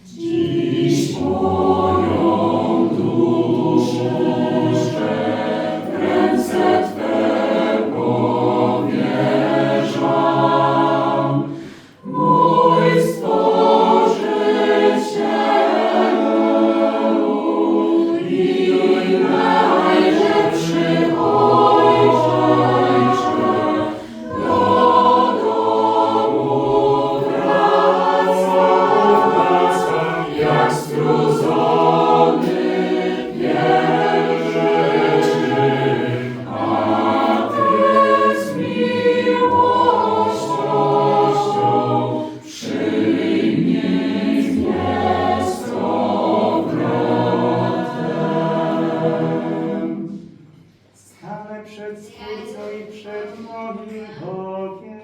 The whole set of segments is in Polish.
Dziś moją duszę w ręce Twe powierzam. Mój Stworzycielu i najlepszy Ojcze, do domu wracam, jak strudzony pierwszy, a Ty z miłością przyjmij mnie z powrotem. Stanę przed Stwórcą i przed moim Bogiem.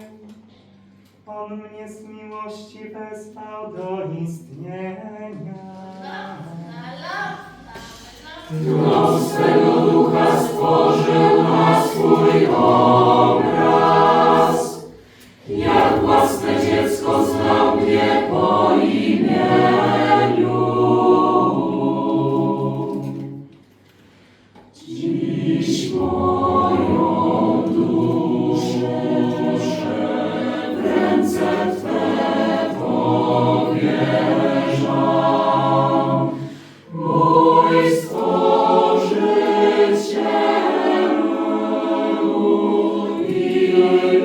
On mnie z miłości wezwał do istnienia. Duch swego Ducha stworzył na swój obraz. Jak własne dziecko znał mnie po imieniu. Dziś moją duszę w ręce Twe powierzam. Mój Stworzycielu i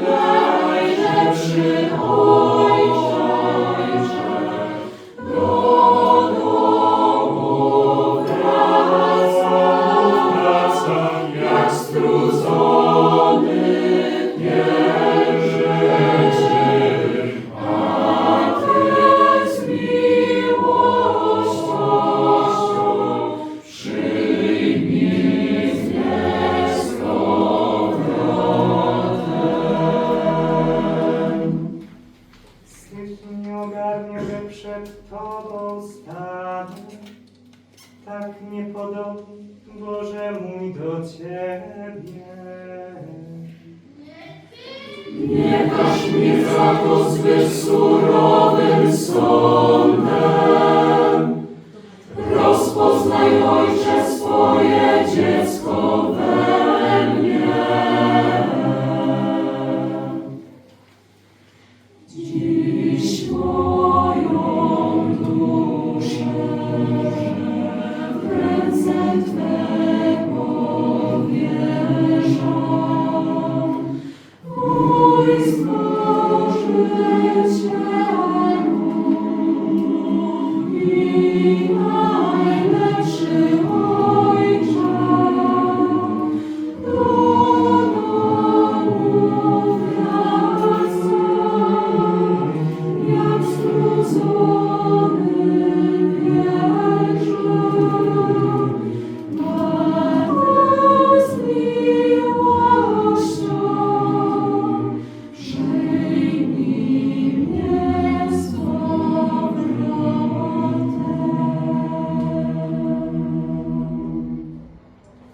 najlepszy Ojcze, do domu wracam, jak strudzony pierwszy, a Ty z miłością przyjmij mnie z powrotem. Wstyd mnie ogarnia, że przed Tobą stanę. Tak niepodobny, Boże mój, do Ciebie. Nie każ mi za to zbyt surowy